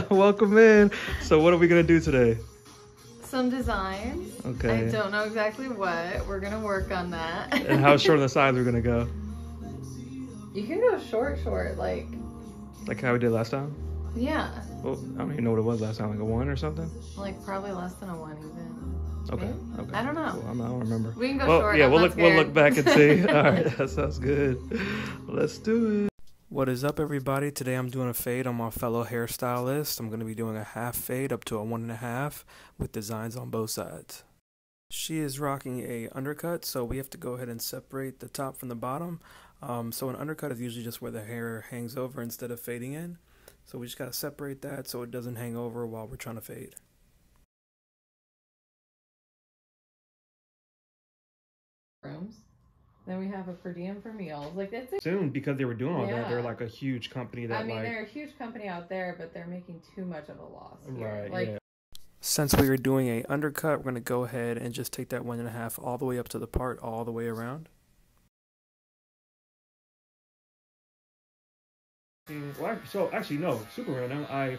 Welcome in. So what are we gonna do today? Some designs. Okay. I don't know exactly what. We're gonna work on that. And how short on the sides we're gonna go? You can go short, like how we did last time? yeah. Well, I don't even know what it was last time, like a 1 or something? Like probably less than a 1 even. Okay. Maybe? Okay. I don't know. Cool. I don't remember. We can go well, short. Yeah, I'm we'll not look back and see. scared. All right, that sounds good. Let's do it. What is up, everybody? Today I'm doing a fade on my fellow hairstylist. I'm going to be doing a half fade up to a 1.5 with designs on both sides. She is rocking a undercut, so we have to go ahead and separate the top from the bottom. So an undercut is usually just where the hair hangs over instead of fading in. So we just got to separate that so it doesn't hang over while we're trying to fade. Rooms. Then we have a per diem for meals. Like that's Soon, because they were doing all that, they're like a huge company that they're a huge company out there, but they're making too much of a loss here. Right, yeah. Since we were doing a undercut, we're going to go ahead and just take that 1.5 all the way up to the part, all the way around. So actually, no, super random. I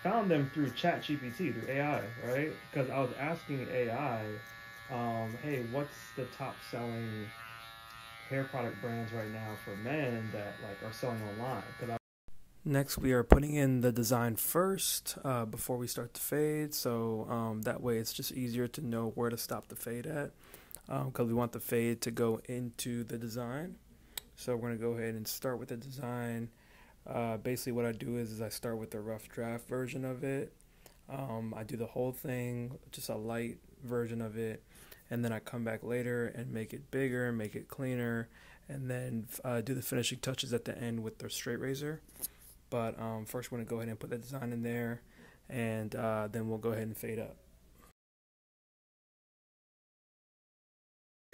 found them through ChatGPT, through AI, right? Because I was asking AI, hey, what's the top selling hair product brands right now for men that like are selling online? Next, we are putting in the design first before we start the fade, so that way it's just easier to know where to stop the fade at, because we want the fade to go into the design. So we're going to go ahead and start with the design. Basically what I do is I start with the rough draft version of it. I do the whole thing, just a light version of it, and then I come back later and make it bigger, make it cleaner, and then do the finishing touches at the end with the straight razor. But first we're going to go ahead and put the design in there, and then we'll go ahead and fade up.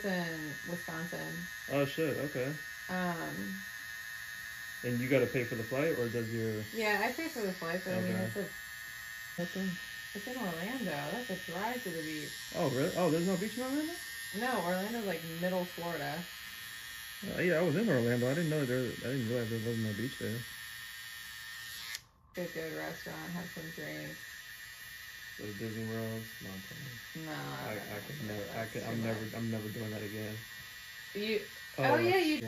in Wisconsin. Oh shit, okay. And you got to pay for the flight, or does your... Yeah, I pay for the flight, but okay. I mean, Okay. It's in Orlando. That's a drive to the beach. Oh, really? Oh, there's no beach in Orlando? No, Orlando's like middle Florida. Yeah, I was in Orlando. I didn't realize there wasn't no beach there. Good restaurant. Have some drinks. Go to Disney World. No, I'm kidding. No, I'm never doing that again. You. You.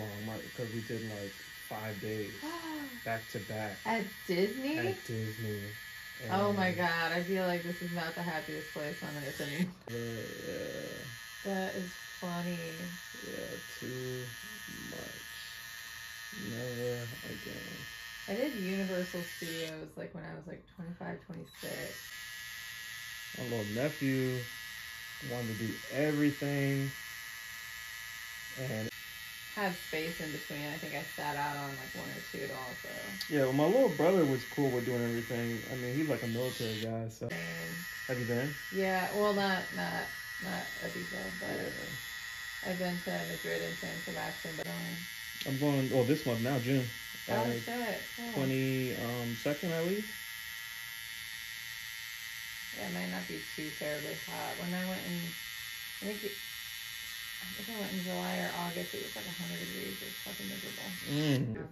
Because we did like 5 days back to back at Disney. At Disney. Oh my God! I feel like this is not the happiest place on earth anymore. Yeah. That is funny. Yeah, too much. Never again. I did Universal Studios like when I was like 25, 26. My little nephew wanted to do everything and had space in between. I think I sat out on like 1 or 2 also. Yeah, well, my little brother was cool with doing everything. I mean, he's like a military guy, so. Have you been? Yeah, well, not Ibiza, but I've been to Madrid and San Sebastian, but I'm going. Well, this month now, June. Oh shit! Cool. 22nd, I leave. Yeah, it might not be too terribly hot. When I went in, I think I went in July or August, it was like 100 degrees. It was fucking miserable.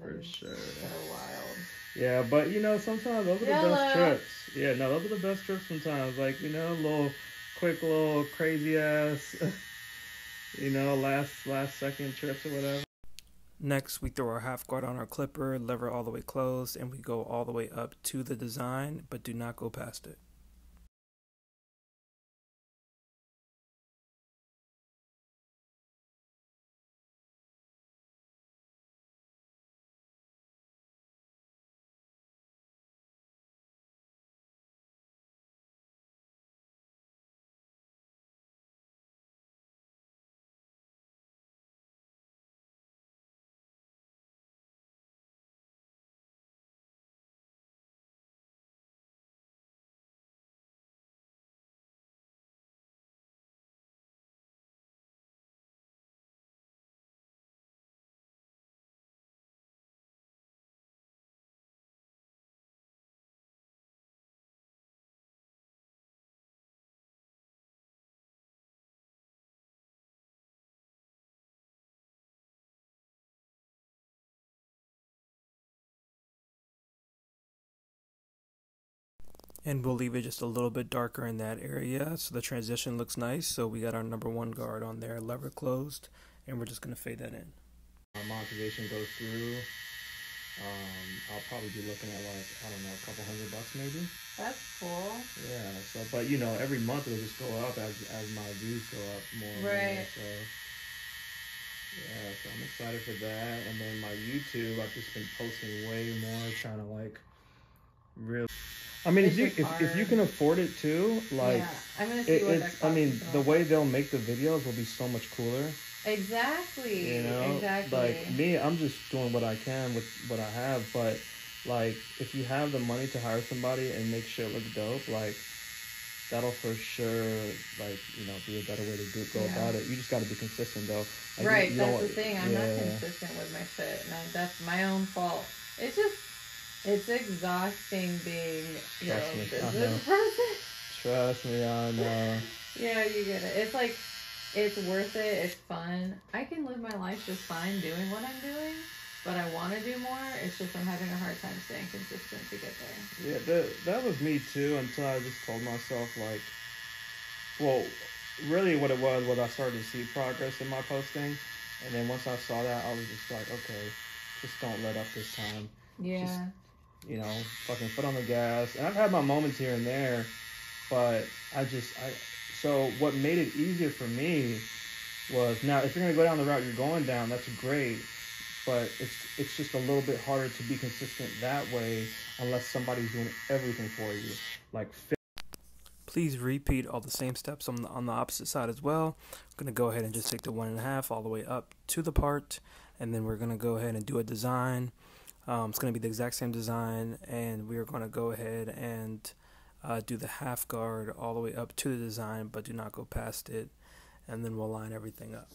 For sure. So wild. Yeah, but you know, sometimes those are the best trips. Yeah, no, those are the best trips sometimes. Like, you know, quick little crazy ass, you know, last second trips or whatever. Next, we throw our half guard on our clipper, lever all the way closed, and we go all the way up to the design, but do not go past it. And we'll leave it just a little bit darker in that area so the transition looks nice. So we got our number 1 guard on there, lever closed, and we're just going to fade that in. Monetization goes through, I'll probably be looking at like, I don't know, a couple $100 maybe. That's cool. Yeah, so, but you know, every month it'll just go up as my views go up more and right. more, so yeah, so I'm excited for that. And then my YouTube, I've just been posting way more, trying to like really, I mean, if you can afford it too, like, yeah, I'm gonna see what that costs. I mean, the way they'll make the videos will be so much cooler. Exactly. You know, exactly. like me, I'm just doing what I can with what I have, but like, if you have the money to hire somebody and make shit look dope, like, that'll for sure, like, you know, be a better way to go about it. You just got to be consistent, though. Like, right, that's the thing. I'm not consistent with my shit. No, that's my own fault. It's just, it's exhausting being your own business person. Trust me, I know. Yeah, you get it. It's like, it's worth it. It's fun. I can live my life just fine doing what I'm doing, but I want to do more. It's just I'm having a hard time staying consistent to get there. Yeah, that was me too, until I just told myself, like, well, really what it was I started to see progress in my posting, and then once I saw that, I was just like, okay, just don't let up this time. Yeah. Just, you know, fucking foot on the gas. And I've had my moments here and there, but so what made it easier for me was, now if you're going to go down the route you're going down, that's great, but it's just a little bit harder to be consistent that way unless somebody's doing everything for you. Like, please repeat all the same steps on the opposite side as well. I'm going to go ahead and just take the 1.5 all the way up to the part, and then we're going to go ahead and do a design. It's going to be the exact same design, and we are going to go ahead and do the half guard all the way up to the design, but do not go past it, and then we'll line everything up.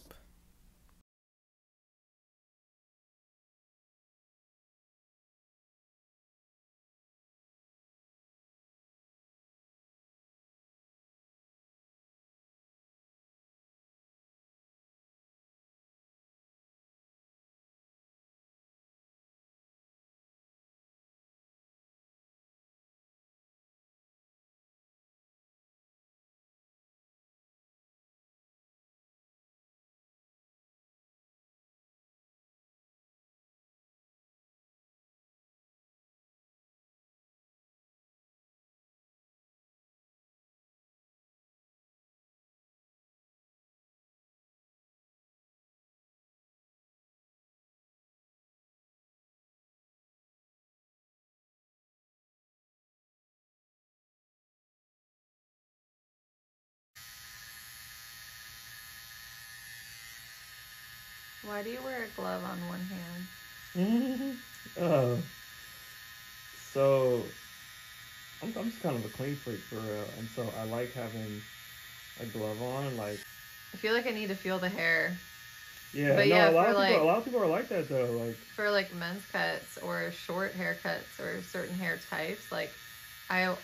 Why do you wear a glove on one hand? So I'm just kind of a clean freak for real, and so I like having a glove on. Like, I feel like I need to feel the hair. Yeah, but no, yeah, a lot of people are like that though. Like, for like men's cuts or short haircuts or certain hair types, like I'll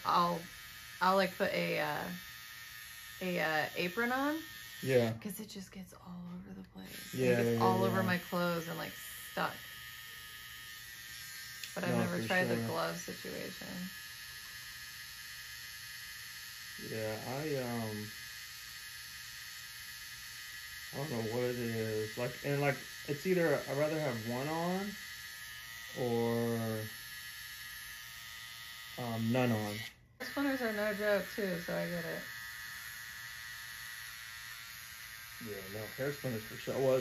like put a apron on. Yeah. Because it just gets all over the place. Yeah. It gets all over my clothes and like stuck. But I've never tried the glove situation. Yeah, I don't know what it is. Like, and like, it's either I'd rather have one on or none on. Spinners are no joke too, so I get it. Yeah, no, hair spinners for sure. Well,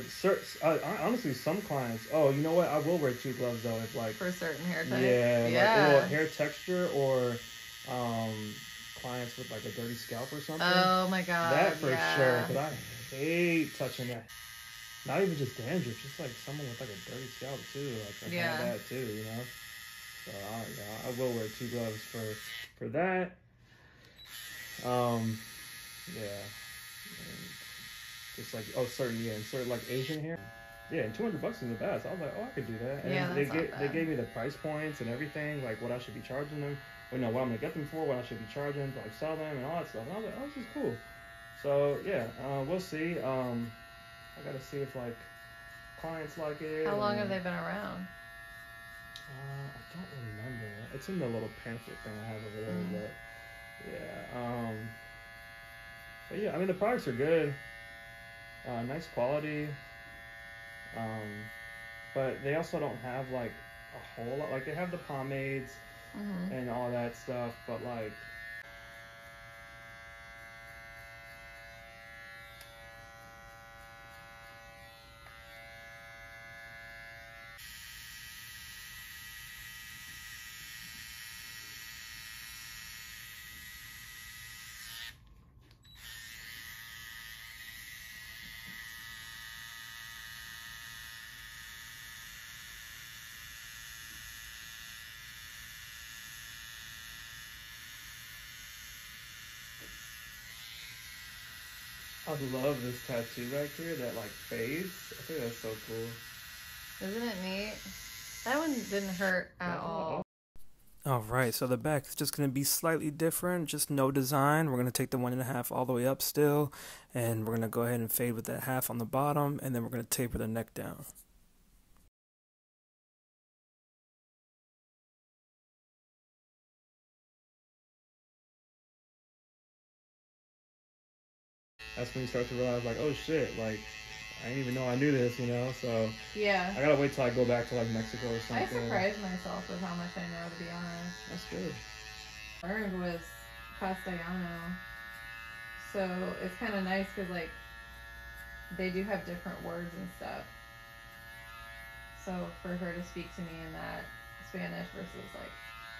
honestly, some clients. Oh, you know what? I will wear two gloves though, if like for certain hair types. Yeah. Like, or hair texture, or clients with like a dirty scalp or something. Oh my god. That for sure. But I hate touching that. Not even just dandruff, just like someone with like a dirty scalp too. Like, I have that too, you know. So I will wear two gloves for that. Yeah. Just like certain like Asian hair. Yeah, and $200 is the best. I was like, oh, I could do that. And they gave me the price points and everything, like what I should be charging them. Well, no, what I'm gonna get them for, what I should be charging to like sell them and all that stuff. And I was like, oh, this is cool. So yeah, we'll see. I gotta see if like clients like it. How long have they been around? I don't remember. It's in the little pamphlet thing I have over there, Yeah. But yeah, I mean the products are good. Nice quality. Um, but they also don't have like a whole lot. Like they have the pomades and all that stuff, but like. I love this tattoo back here that like fades. I think that's so cool. Isn't it neat? That one didn't hurt at all. Alright, so the back is just going to be slightly different, just no design. We're going to take the 1.5 all the way up still, and we're going to go ahead and fade with that half on the bottom, and then we're going to taper the neck down. That's when you start to realize like, oh shit, like I didn't even know I knew this, you know, so Yeah. I gotta wait till I go back to like Mexico or something. I surprised myself with how much I know, to be honest. That's good. Learned was Castellano, so it's kind of nice because like they do have different words and stuff. So for her to speak to me in that Spanish versus like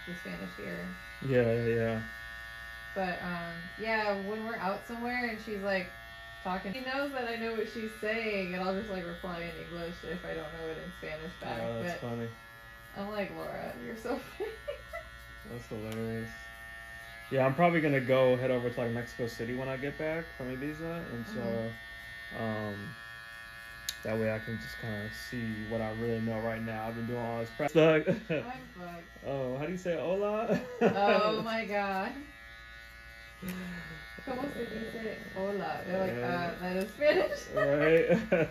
the Spanish here. Yeah. But yeah, when we're out somewhere and she's like talking, she knows that I know what she's saying, and I'll just like reply in English if I don't know it in Spanish back. Oh, that's funny. I'm like, Laura, you're so funny. That's hilarious. Yeah, I'm probably gonna go head over to like Mexico City when I get back from Ibiza, and so that way I can just kind of see what I really know right now. I've been doing all this prep. I'm fucked. Oh, how do you say hola? Oh my god. ¿Cómo se dice hola? They're like, that is Spanish. Right.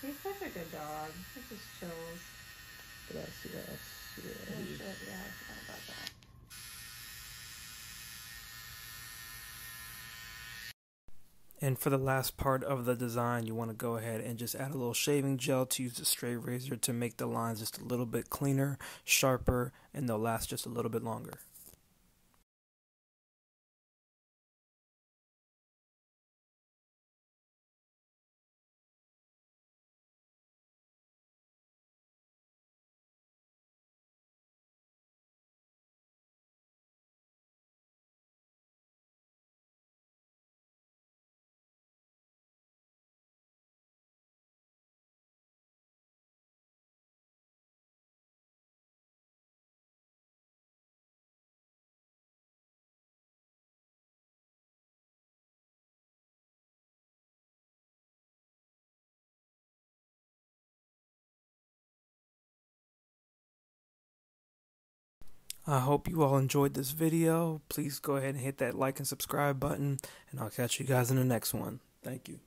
He's such a good dog. He just chills. Gracias. Oh shit, yeah, I forgot about that. And for the last part of the design, you want to go ahead and just add a little shaving gel to use a straight razor to make the lines just a little bit cleaner, sharper, and they'll last just a little bit longer. I hope you all enjoyed this video. Please go ahead and hit that like and subscribe button, and I'll catch you guys in the next one. Thank you.